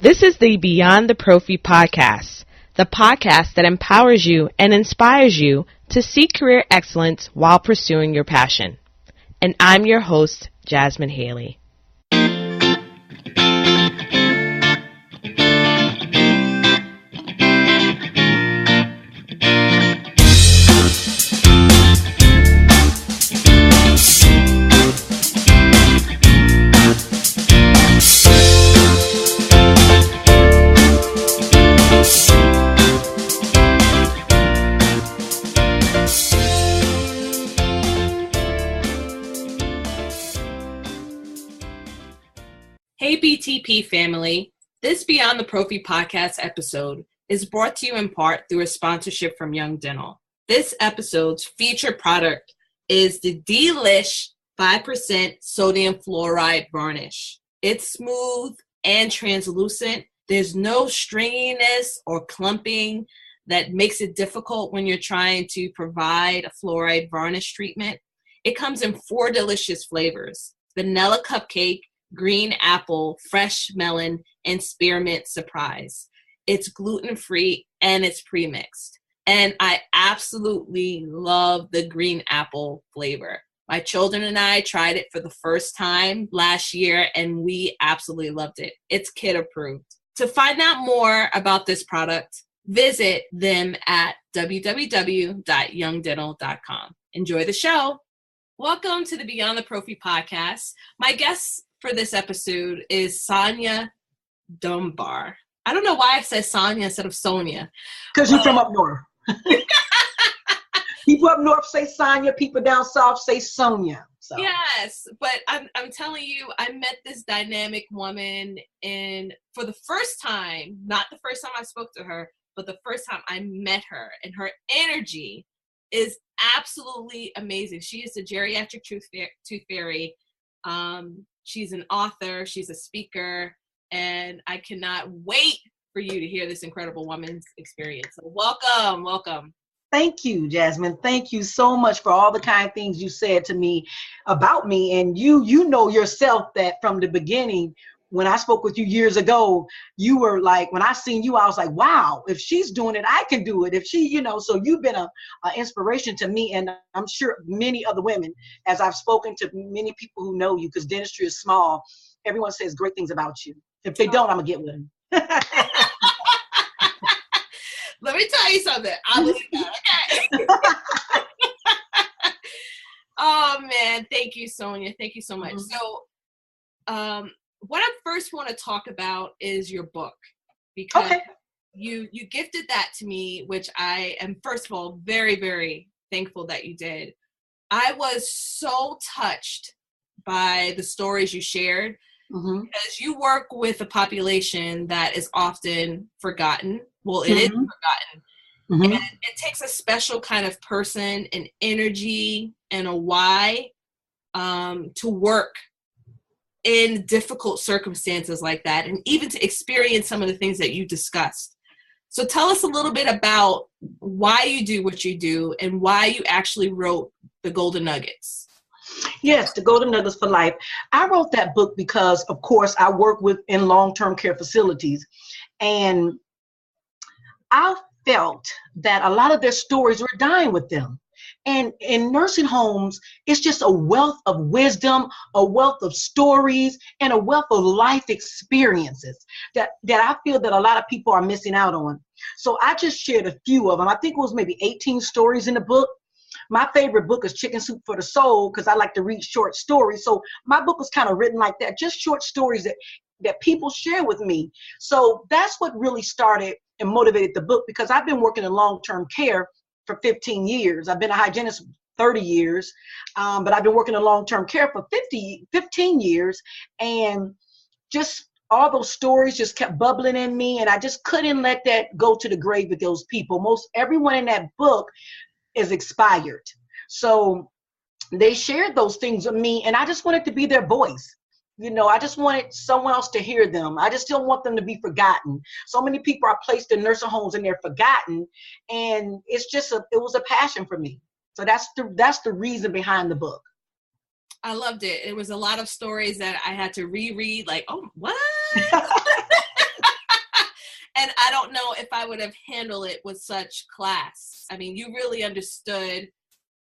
This is the Beyond the Prophy podcast, the podcast that empowers you and inspires you to seek career excellence while pursuing your passion. And I'm your host, Jasmine Haley. Hey BTP family, this Beyond the Prophy podcast episode is brought to you in part through a sponsorship from Young Dental. This episode's featured product is the Delish 5% sodium fluoride varnish. It's smooth and translucent. There's no stringiness or clumping that makes it difficult when you're trying to provide a fluoride varnish treatment. It comes in 4 delicious flavors: vanilla cupcake, green apple, fresh melon, and spearmint surprise. It's gluten-free and it's pre-mixed. And I absolutely love the green apple flavor. My children and I tried it for the first time last year and we absolutely loved it. It's kid approved. To find out more about this product, visit them at www.youngdental.com. Enjoy the show. Welcome to the Beyond the Prophy podcast. My guest for this episode is Sonya Dunbar. I don't know why I said Sonya instead of Sonya. Because you're from up north. People up north say Sonya, people down south say Sonya. So. Yes, but I'm telling you, I met this dynamic woman, and for the first time, not the first time I spoke to her, but the first time I met her, and her energy is absolutely amazing. She is the geriatric toothfairy. She's an author, she's a speaker, and I cannot wait for you to hear this incredible woman's experience. So welcome. Thank you, Jasmine. Thank you so much for all the kind things you said to me about me. And you know yourself that from the beginning, when I spoke with you years ago, you were like, when I seen you, I was like, wow, if she's doing it, I can do it. If she, so you've been an inspiration to me. And I'm sure many other women, as I've spoken to many people who know you, because dentistry is small, everyone says great things about you. If they don't, I'm going to get with them. Let me tell you something. I'll leave that, okay? Oh, man. Thank you, Sonya. Thank you so much. Mm-hmm. So, what I first want to talk about is your book, because you gifted that to me, which I am, first of all, very, very thankful that you did. I was so touched by the stories you shared, because you work with a population that is often forgotten. Well, it is forgotten. And it takes a special kind of person, an energy, and a why to work in difficult circumstances like that, and even to experience some of the things that you discussed. So tell us a little bit about why you do what you do and why you actually wrote the Golden Nuggets. Yes, the Golden Nuggets for Life. I wrote that book because, of course, I work in long-term care facilities, and I felt that a lot of their stories were dying with them. And in nursing homes, it's just a wealth of wisdom, a wealth of stories, and a wealth of life experiences that I feel that a lot of people are missing out on. So I just shared a few of them. I think it was maybe 18 stories in the book. My favorite book is Chicken Soup for the Soul, because I like to read short stories. So my book was kind of written like that, just short stories that people share with me. So that's what really started and motivated the book, because I've been working in long-term care for 15 years. I've been a hygienist 30 years, but I've been working in long-term care for 15 years. And just all those stories just kept bubbling in me. And I just couldn't let that go to the grave with those people. Most everyone in that book is expired. So they shared those things with me, and I just wanted to be their voice. I just wanted someone else to hear them. I just don't want them to be forgotten. So many people are placed in nursing homes and they're forgotten. And it's just it was a passion for me. So that's the reason behind the book. I loved it. It was a lot of stories that I had to reread, like, oh, what? I don't know if I would have handled it with such class. I mean, you really understood,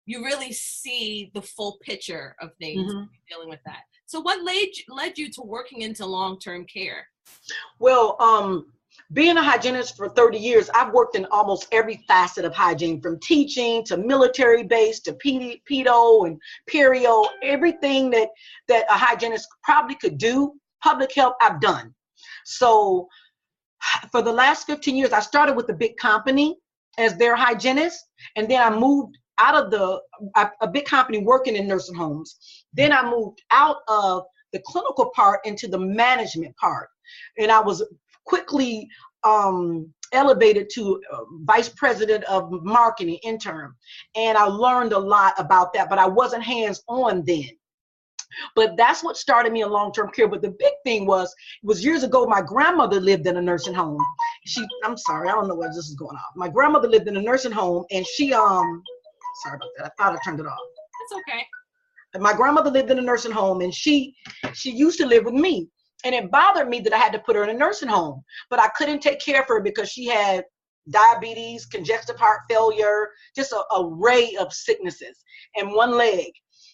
you really see the full picture of things dealing with that. So what led you to working into long-term care? Well, being a hygienist for 30 years, I've worked in almost every facet of hygiene, from teaching to military base to pedo and perio, everything that a hygienist probably could do, public health, I've done. So for the last 15 years, I started with a big company as their hygienist, and then I moved out of a big company working in nursing homes. Then I moved out of the clinical part into the management part, and I was quickly elevated to vice president of marketing intern, and I learned a lot about that, but I wasn't hands-on then. But that's what started me in long-term care. But the big thing was years ago, my grandmother lived in a nursing home. I'm sorry, I don't know where this is going off. My grandmother lived in a nursing home, and she, sorry about that, I thought I turned it off. It's okay. My grandmother lived in a nursing home, and she used to live with me. And it bothered me that I had to put her in a nursing home, but I couldn't take care of her because she had diabetes, congestive heart failure, just an array of sicknesses, and one leg,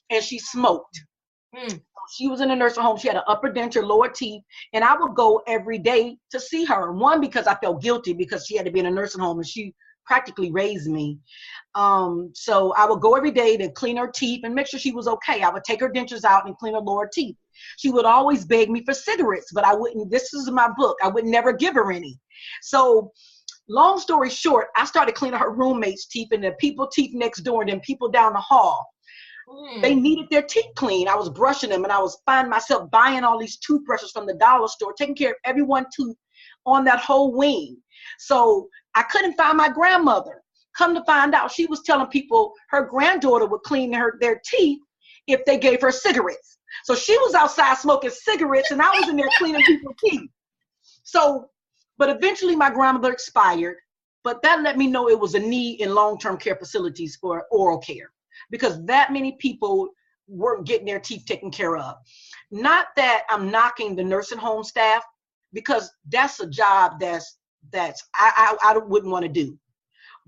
and she smoked. She was in a nursing home. She had an upper denture, lower teeth, and I would go every day to see her. One, because I felt guilty because she had to be in a nursing home and she practically raised me. So I would go every day to clean her teeth and make sure she was okay. I would take her dentures out and clean her lower teeth. She would always beg me for cigarettes, but I wouldn't. This is my book. I would never give her any. So long story short, I started cleaning her roommates' teeth and the people teeth next door and then people down the hall. They needed their teeth clean. I was brushing them, and I was finding myself buying all these toothbrushes from the dollar store, taking care of everyone's tooth on that whole wing. So I couldn't find my grandmother. Come to find out, she was telling people her granddaughter would clean their teeth if they gave her cigarettes. So she was outside smoking cigarettes, and I was in there cleaning people's teeth. So, but eventually my grandmother expired, but that let me know it was a need in long-term care facilities for oral care, because that many people weren't getting their teeth taken care of. Not that I'm knocking the nursing home staff, because that's a job I wouldn't want to do.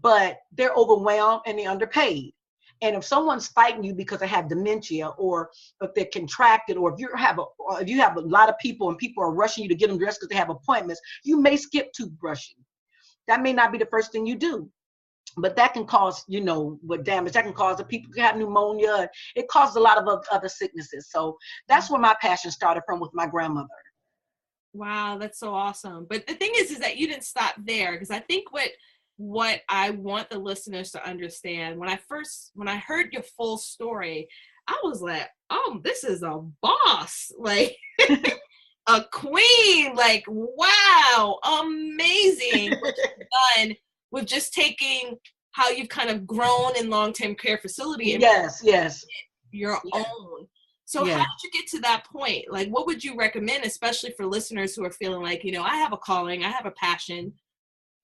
But they're overwhelmed and they're underpaid. And if someone's fighting you because they have dementia, or if they're contracted, or if you have a lot of people and people are rushing you to get them dressed because they have appointments, you may skip toothbrushing. That may not be the first thing you do. But that can cause, what damage. That can cause the people to have pneumonia. It causes a lot of other sicknesses. So that's where my passion started from with my grandmother. Wow, that's so awesome. But the thing is that you didn't stop there, because I think what I want the listeners to understand, when I heard your full story, I was like, oh, this is a boss, like a queen, like, wow, amazing what you've done with just taking how you've kind of grown in long-term care facility and your own. So how did you get to that point? Like, what would you recommend, especially for listeners who are feeling like, I have a calling, I have a passion,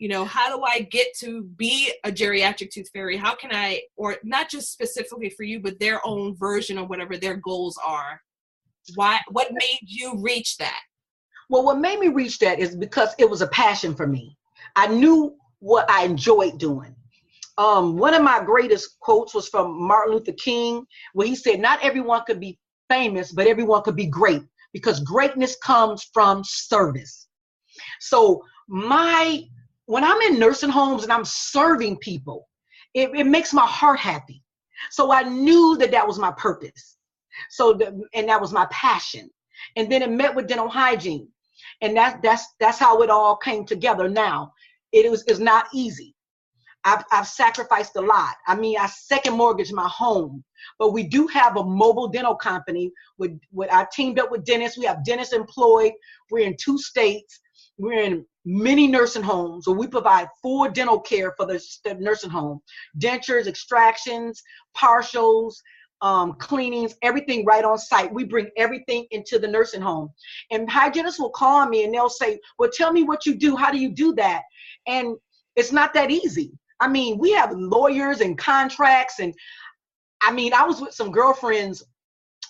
how do I get to be a geriatric tooth fairy? How can I, or not just specifically for you, but their own version of whatever their goals are? What made you reach that? Well, what made me reach that is because it was a passion for me. I knew what I enjoyed doing. One of my greatest quotes was from Martin Luther King, where he said, not everyone could be famous, but everyone could be great, because greatness comes from service. So when I'm in nursing homes and I'm serving people, it makes my heart happy. So I knew that was my purpose. And that was my passion. And then it met with dental hygiene. And that's how it all came together. Now, it's not easy. I've sacrificed a lot. I mean, I second mortgaged my home, but we do have a mobile dental company with I teamed up with dentists. We have dentists employed. We're in 2 states. We're in many nursing homes. So we provide full dental care for the nursing home: dentures, extractions, partials, cleanings, everything right on site. We bring everything into the nursing home. And hygienists will call me and they'll say, well, tell me what you do. How do you do that? And it's not that easy. I mean, we have lawyers and contracts. And I mean, I was with some girlfriends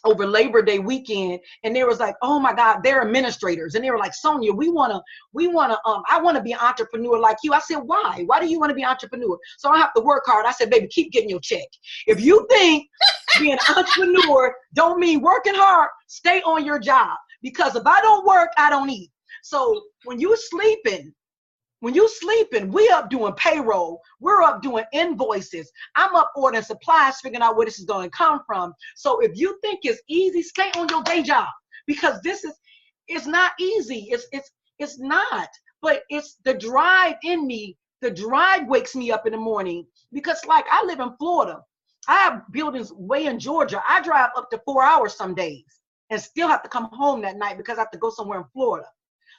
over Labor Day weekend, and they was like, oh my God, they're administrators, and they were like, Sonya, I want to be an entrepreneur like you. I said, why do you want to be an entrepreneur? So I don't have to work hard. I said, baby, keep getting your check. If you think being an entrepreneur don't mean working hard, stay on your job, because if I don't work, I don't eat. So when you sleeping, we up doing payroll. We're up doing invoices. I'm up ordering supplies, figuring out where this is going to come from. So if you think it's easy, stay on your day job, because it's not easy. It's not. But it's the drive in me. The drive wakes me up in the morning, because like I live in Florida. I have buildings way in Georgia. I drive up to 4 hours some days and still have to come home that night because I have to go somewhere in Florida.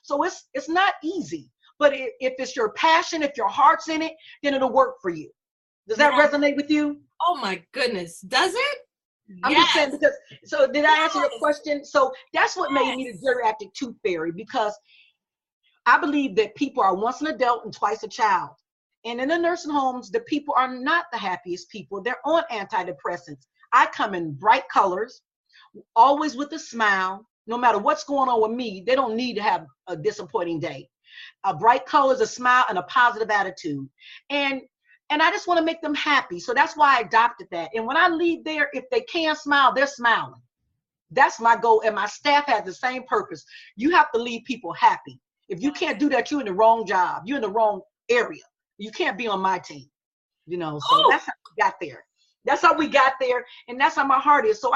So it's not easy. But if it's your passion, if your heart's in it, then it'll work for you. Does that resonate with you? Oh my goodness. Does it? I'm just saying, because, so did I answer your question? So that's what made me the geriatric tooth fairy, because I believe that people are once an adult and twice a child. And in the nursing homes, the people are not the happiest people. They're on antidepressants. I come in bright colors, always with a smile. No matter what's going on with me, they don't need to have a disappointing day. A bright colors, a smile, and a positive attitude. And I just want to make them happy. So that's why I adopted that. And when I leave there, if they can't smile, they're smiling. That's my goal. And my staff has the same purpose. You have to leave people happy. If you can't do that, you're in the wrong job. You're in the wrong area. You can't be on my team. So that's how we got there. That's how we got there. And that's how my heart is. So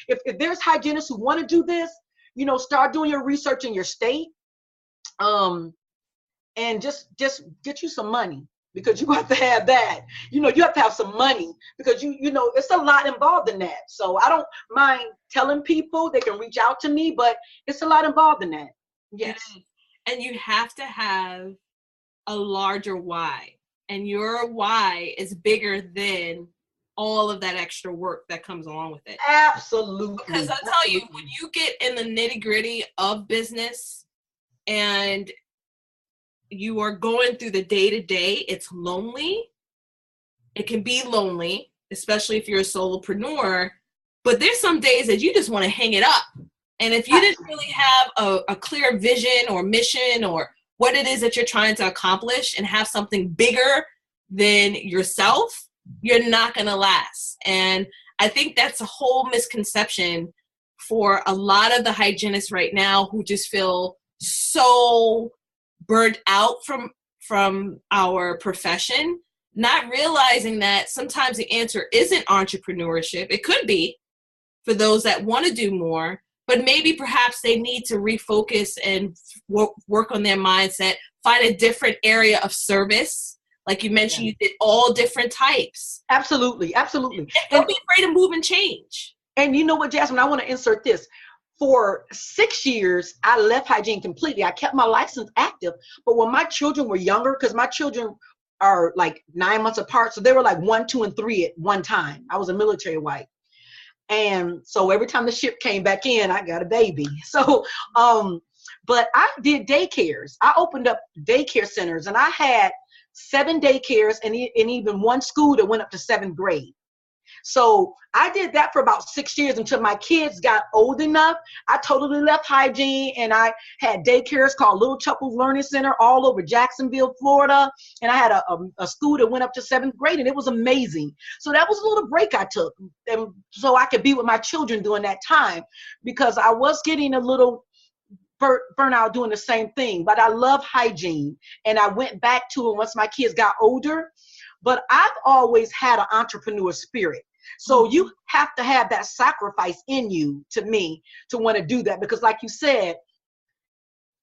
if there's hygienists who want to do this, start doing your research in your state. And just get you some money, because you have to have that. You have to have some money, because it's a lot involved in that. So I don't mind telling people they can reach out to me, but it's a lot involved in that. Yes. And you have to have a larger why, and your why is bigger than all of that extra work that comes along with it. Absolutely. Because I'll tell you, when you get in the nitty-gritty of business and you are going through the day-to-day, it's lonely. It can be lonely, especially if you're a solopreneur, but there's some days that you just want to hang it up. And if you didn't really have a clear vision or mission or what it is that you're trying to accomplish and have something bigger than yourself, you're not going to last. And I think that's a whole misconception for a lot of the hygienists right now, who just feel so burnt out from our profession, not realizing that sometimes the answer isn't entrepreneurship. It could be for those that want to do more, but maybe perhaps they need to refocus and work on their mindset, find a different area of service. Like you mentioned, you did all different types. Absolutely. Absolutely. And don't be afraid to move and change. And you know what, Jasmine, I want to insert this. For 6 years, I left hygiene completely. I kept my license active. But when my children were younger, because my children are like 9 months apart, so they were like 1, 2, and 3 at one time. I was a military wife. And so every time the ship came back in, I got a baby. So, but I did daycares. I opened up daycare centers, and I had 7 daycares and even one school that went up to 7th grade. So I did that for about 6 years until my kids got old enough. I totally left hygiene, and I had daycares called Little Chuckles Learning Center all over Jacksonville, Florida. And I had a school that went up to 7th grade, and it was amazing. So that was a little break I took, and so I could be with my children during that time, because I was getting a little burnout doing the same thing. But I love hygiene, and I went back to it once my kids got older. But I've always had an entrepreneur spirit. So you have to have that sacrifice in you, to me, to want to do that. Because like you said,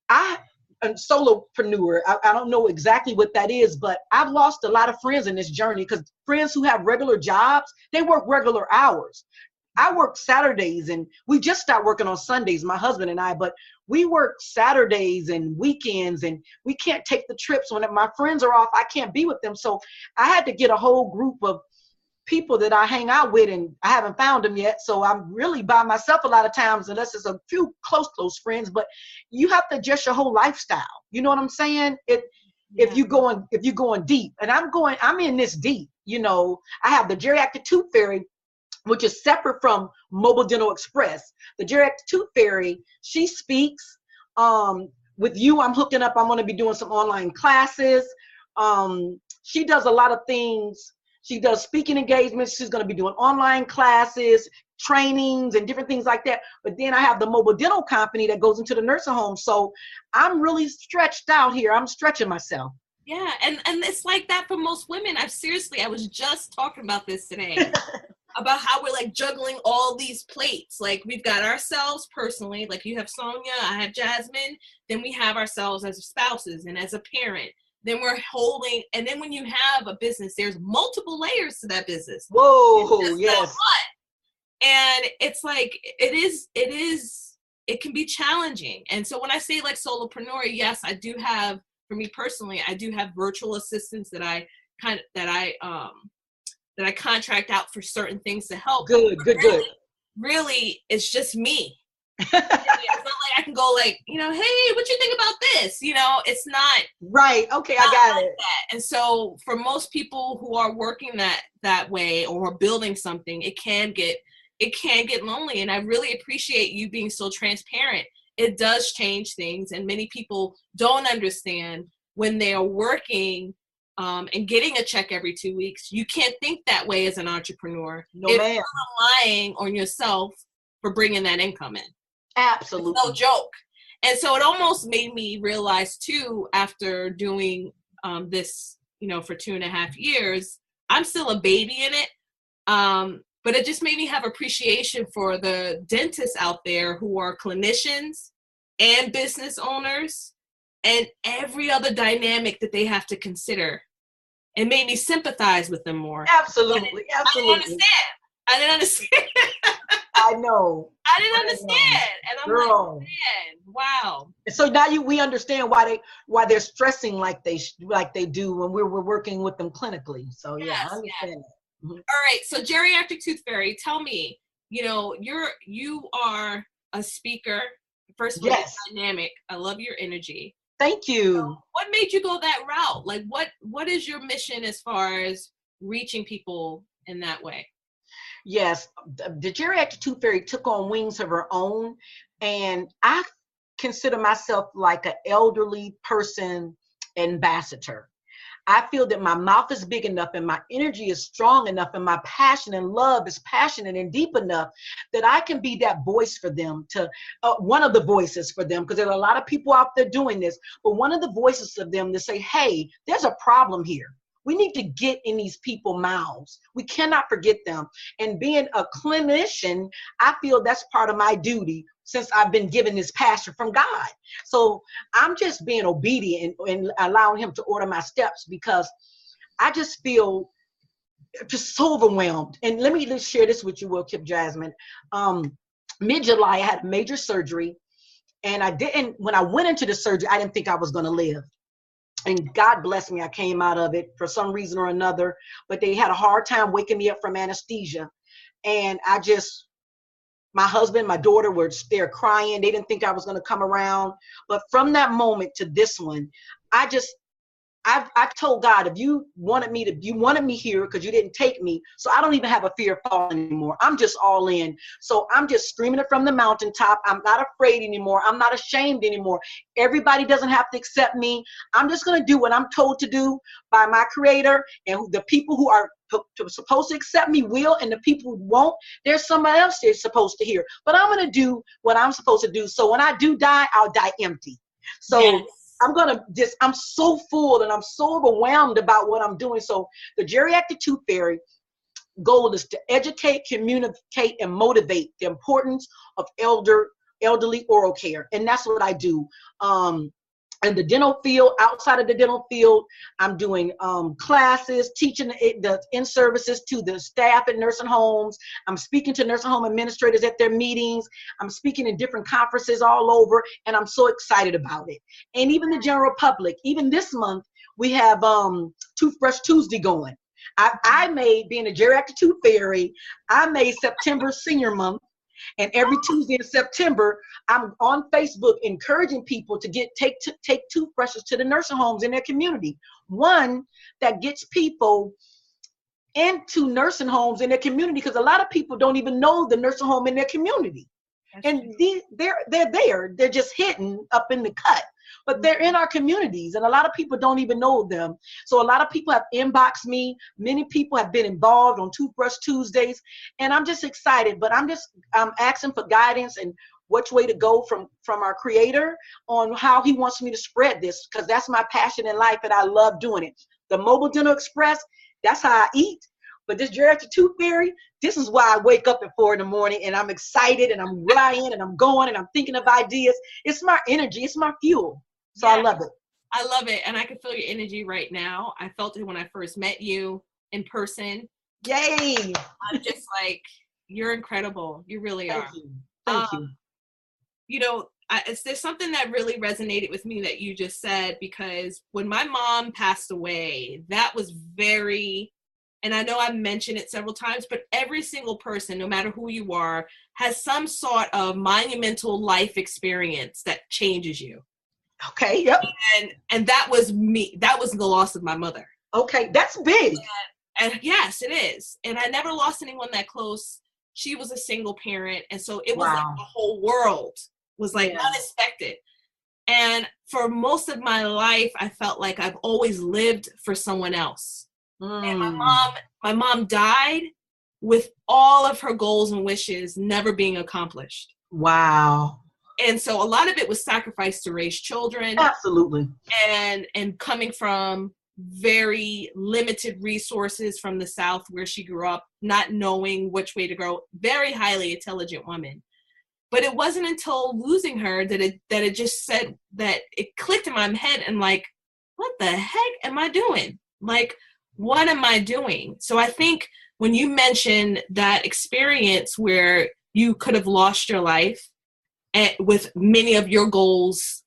I'm a solopreneur. I don't know exactly what that is, but I've lost a lot of friends in this journey, because friends who have regular jobs, they work regular hours. I work Saturdays, and we just start working on Sundays, my husband and I, but we work Saturdays and weekends, and we can't take the trips. When my friends are off, I can't be with them. So I had to get a whole group of people that I hang out with, and I haven't found them yet. So I'm really by myself a lot of times, unless it's a few close friends. But you have to adjust your whole lifestyle. You know what I'm saying? If you're going deep, and I'm in this deep. I have the geriatric tooth fairy. which is separate from Mobile Dental Express. The geriatric tooth fairy, she speaks. With you, I'm hooking up. I'm going to be doing some online classes. She does a lot of things. She does speaking engagements. She's going to be doing online classes, trainings, and different things like that. But then I have the mobile dental company that goes into the nursing home. So I'm really stretched out here. I'm stretching myself. Yeah, and it's like that for most women. I was just talking about this today. About how we're like juggling all these plates. Like we've got ourselves personally, like you have Sonya, I have Jasmine, then we have ourselves as spouses and as a parent. Then we're holding, and then when you have a business, there's multiple layers to that business. Whoa, yes. And it's like, it can be challenging. And so when I say like solopreneur, yes, I do have, for me personally, I do have virtual assistants that I contract out for certain things to help. Good. Really, it's just me. It's not like I can go like, hey, what you think about this? It's not. Right. Okay, I got like it. That. And so for most people who are working that way or building something, it can get lonely. And I really appreciate you being so transparent. It does change things. And many people don't understand when they are working and getting a check every 2 weeks. You can't think that way as an entrepreneur. No, if ma'am. You're relying on yourself for bringing that income in. Absolutely. It's no joke. And so it almost made me realize too, after doing this, for 2.5 years, I'm still a baby in it. But it just made me have appreciation for the dentists out there who are clinicians and business owners and every other dynamic that they have to consider. It made me sympathize with them more. Absolutely. I didn't understand. I know. I didn't understand. And I'm like, man, wow. So now we understand why they're stressing like they do when we're working with them clinically. So yeah, I understand that. Mm-hmm. All right. So geriatric tooth fairy, tell me, you are a speaker. First of all, yes. You're dynamic. I love your energy. Thank you. So what made you go that route? Like what is your mission as far as reaching people in that way? Yes, the geriatric tooth fairy took on wings of her own, and I consider myself like an elderly person ambassador. I feel that my mouth is big enough and my energy is strong enough and my passion and love is passionate and deep enough that I can be that voice for them, to one of the voices for them, because there are a lot of people out there doing this, but one of the voices of them to say, hey, there's a problem here. We need to get in these people's mouths. We cannot forget them. And being a clinician, I feel that's part of my duty since I've been given this passion from God. So I'm just being obedient and allowing him to order my steps, because I just feel just so overwhelmed. And let me just share this with you real quick, Jasmine. Mid-July, I had a major surgery, and when I went into the surgery, I didn't think I was going to live. And God bless me, I came out of it for some reason or another, but they had a hard time waking me up from anesthesia. And my husband, my daughter were there crying. They didn't think I was going to come around. But from that moment to this one, I've told God, if you wanted me here because you didn't take me, so I don't even have a fear of falling anymore. I'm just all in. So I'm just screaming it from the mountaintop. I'm not afraid anymore. I'm not ashamed anymore. Everybody doesn't have to accept me. I'm just going to do what I'm told to do by my Creator, and the people who are supposed to accept me will, and the people who won't, there's somebody else they're supposed to hear. But I'm going to do what I'm supposed to do. So when I do die, I'll die empty. So yes. I'm so full and I'm so overwhelmed about what I'm doing. So the geriatric tooth fairy goal is to educate, communicate, and motivate the importance of elderly oral care. And that's what I do. In the dental field, outside of the dental field, I'm doing classes, teaching the in-services to the staff at nursing homes. I'm speaking to nursing home administrators at their meetings. I'm speaking in different conferences all over, and I'm so excited about it. And even the general public, even this month, we have Toothbrush Tuesday going. I made, being a geriatric tooth fairy, I made September Senior Month. And every Tuesday in September, I'm on Facebook encouraging people to take toothbrushes to the nursing homes in their community. One, that gets people into nursing homes in their community, because a lot of people don't even know the nursing home in their community. And they're there. They're just hidden up in the cut. But they're in our communities, and a lot of people don't even know them. So a lot of people have inboxed me. Many people have been involved on Toothbrush Tuesdays, and I'm just excited. But I'm asking for guidance and which way to go from our creator on how he wants me to spread this, because that's my passion in life, and I love doing it. The Mobile Dental Express, that's how I eat. But this geriatric tooth fairy, this is why I wake up at 4 in the morning, and I'm excited, and I'm lying, and I'm going, and I'm thinking of ideas. It's my energy. It's my fuel. So yeah, I love it. I love it. And I can feel your energy right now. I felt it when I first met you in person. Yay. I'm just like, you're incredible. You really are. Thank you. You know, there's something that really resonated with me that you just said, because when my mom passed away, that was very, and I know I mentioned it several times, but every single person, no matter who you are, has some sort of monumental life experience that changes you. Okay, yep. And that was me. That was the loss of my mother. Okay, that's big. And yes, it is. And I never lost anyone that close. She was a single parent. And so it was like the whole world was like unexpected. And for most of my life, I felt like I've always lived for someone else. And my mom died with all of her goals and wishes never being accomplished. Wow. And so a lot of it was sacrifice to raise children. Absolutely. And coming from very limited resources from the South where she grew up, not knowing which way to go, very highly intelligent woman. But it wasn't until losing her that it just said, that it clicked in my head, and like, what the heck am I doing? Like, what am I doing? So I think when you mention that experience where you could have lost your life, and with many of your goals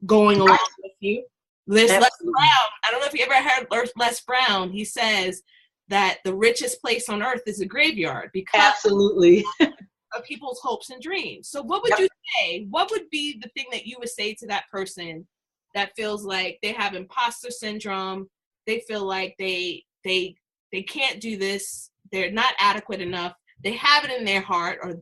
going along with you. There's Les Brown. I don't know if you ever heard Les Brown. He says that the richest place on earth is a graveyard because of people's hopes and dreams. So what would you say? What would be the thing that you would say to that person that feels like they have imposter syndrome? They feel like they can't do this. They're not adequate enough. They have it in their heart, or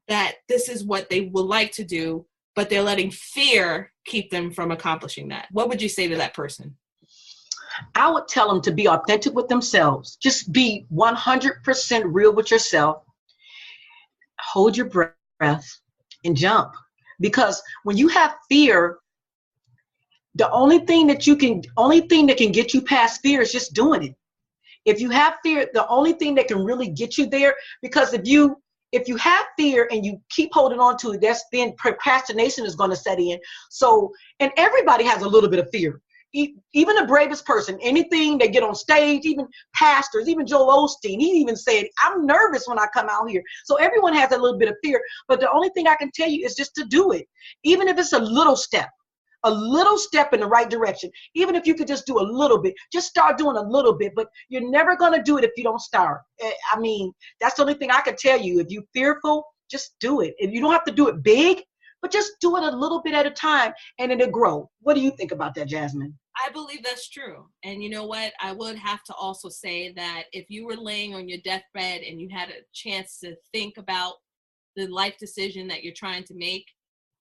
that this is what they would like to do, but they're letting fear keep them from accomplishing that. What would you say to that person? I would tell them to be authentic with themselves. Just be 100% real with yourself. Hold your breath and jump. Because when you have fear, the only thing that can get you past fear is just doing it. If you have fear, the only thing that can really get you there, because if you have fear and you keep holding on to it, then procrastination is going to set in. So, and everybody has a little bit of fear. Even the bravest person, anything they get on stage, even pastors, even Joel Osteen, he even said, I'm nervous when I come out here. So everyone has a little bit of fear, but the only thing I can tell you is just to do it. Even if it's a little step in the right direction. Even if you could just do a little bit, just start doing a little bit, but you're never going to do it if you don't start. I mean, that's the only thing I can tell you. If you're fearful, just do it. And you don't have to do it big, but just do it a little bit at a time, and it'll grow. What do you think about that, Jasmine? I believe that's true. And you know what? I would have to also say that if you were laying on your deathbed and you had a chance to think about the life decision that you're trying to make,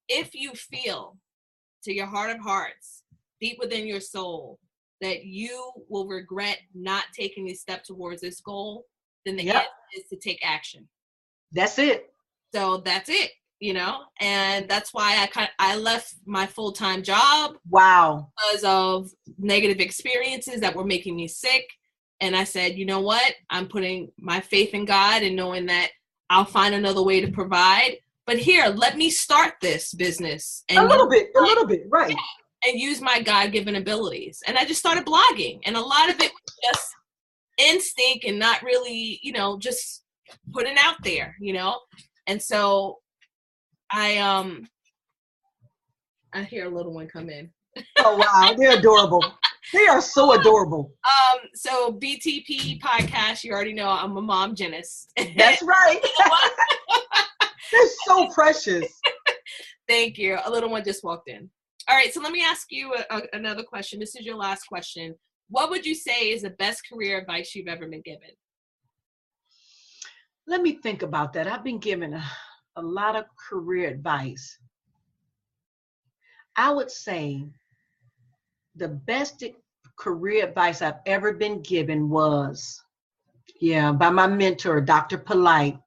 if you feel to your heart of hearts, deep within your soul, that you will regret not taking a step towards this goal, then the answer is to take action. That's it. So that's it, you know? And that's why I left my full-time job. Wow. Because of negative experiences that were making me sick. And I said, you know what? I'm putting my faith in God and knowing that I'll find another way to provide. But here, let me start this business. And a little bit, right. Yeah, and use my God-given abilities. And I just started blogging. And a lot of it was just instinct and not really, just putting out there, And so I hear a little one come in. Oh, wow. They're adorable. They are so adorable. So BTP podcast, you already know I'm a mom hygienist. That's right. They're so precious. Thank you. A little one just walked in. All right, so let me ask you another question. This is your last question. what would you say is the best career advice you've ever been given? Let me think about that. I've been given a lot of career advice. I would say the best career advice I've ever been given was, by my mentor, Dr. Polite.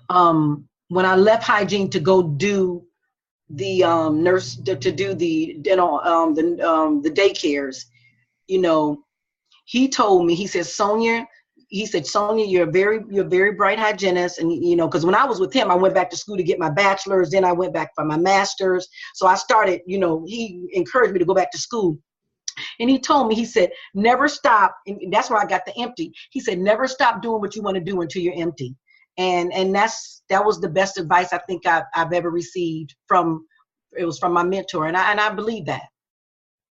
When I left hygiene to go do the nurse, to do the dental, the daycares, he told me, he said, Sonya, you're a very bright hygienist. And, because when I was with him, I went back to school to get my bachelor's. Then I went back for my master's. So I started, he encouraged me to go back to school. And he told me, he said, never stop. And that's where I got the empty. He said, never stop doing what you want to do until you're empty. And that was the best advice I think I've ever received from my mentor. And I believe that.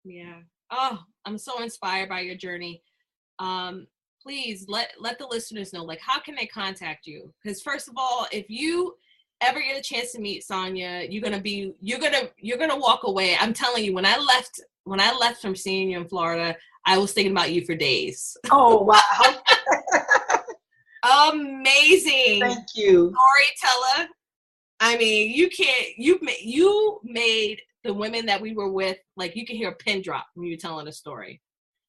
Yeah. Oh, I'm so inspired by your journey. Please let the listeners know, like, how can they contact you? Because first of all, if you ever get a chance to meet Sonya, you're gonna walk away. I'm telling you, when I left from seeing you in Florida, I was thinking about you for days. Oh, wow. Amazing. Thank you. Storyteller. I mean, you made the women that we were with, like, you can hear a pin drop when you're telling a story.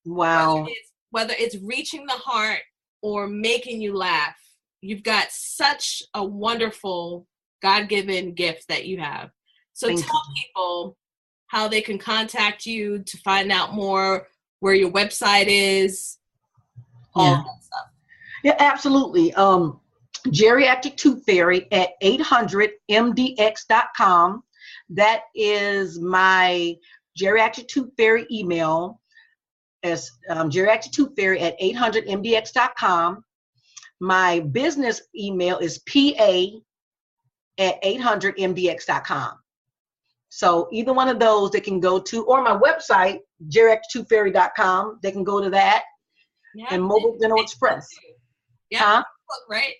Wow. Whether it's reaching the heart or making you laugh, you've got such a wonderful God-given gift that you have. So tell people how they can contact you to find out more, where your website is, all that stuff. Yeah, absolutely. Geriatric Tooth Fairy at 800mbx.com. That is my Geriatric Tooth Fairy email. As Geriatric Tooth Fairy at 800mbx.com. My business email is pa at 800mbx.com. So either one of those they can go to, or my website, geriatrictoothfairy.com, they can go to that. Yeah, and Mobile Dental Express. Yeah, right?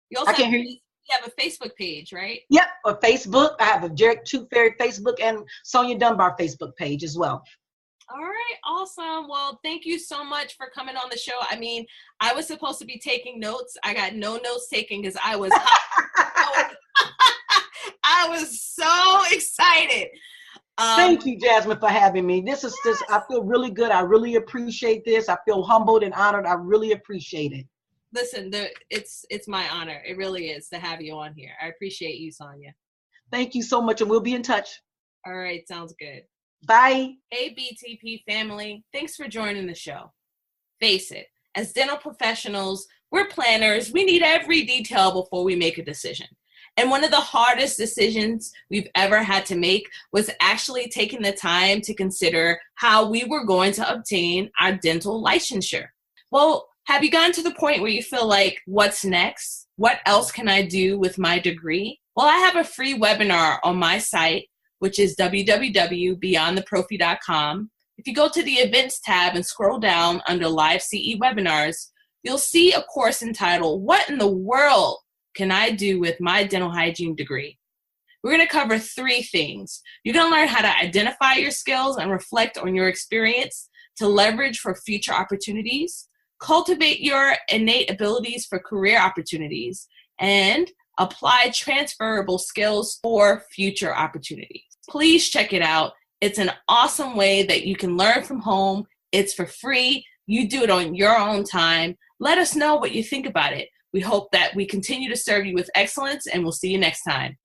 You also I can't hear you. You have a Facebook page, right? Yep, a Facebook. I have a Geriatric Tooth Fairy Facebook and Sonya Dunbar Facebook page as well. All right, awesome. Well, thank you so much for coming on the show. I mean, I was supposed to be taking notes. I got no notes taken because I was I was so excited. Thank you, Jasmine, for having me. I feel really good. I really appreciate this. I feel humbled and honored. I really appreciate it. Listen, it's my honor. It really is to have you on here. I appreciate you, Sonya. Thank you so much, and we'll be in touch. All right, sounds good. Bye. Hey, BTP family. Thanks for joining the show. Face it, as dental professionals, we're planners. We need every detail before we make a decision. And one of the hardest decisions we've ever had to make was actually taking the time to consider how we were going to obtain our dental licensure. Well, have you gotten to the point where you feel like, what's next? What else can I do with my degree? Well, I have a free webinar on my site, which is www.beyondtheprophy.com. If you go to the events tab and scroll down under live CE webinars, you'll see a course entitled, What in the World Can I Do with My Dental Hygiene Degree? We're going to cover 3 things. You're going to learn how to identify your skills and reflect on your experience to leverage for future opportunities, cultivate your innate abilities for career opportunities, and apply transferable skills for future opportunities. Please check it out. It's an awesome way that you can learn from home. It's for free. You do it on your own time. Let us know what you think about it. We hope that we continue to serve you with excellence, and we'll see you next time.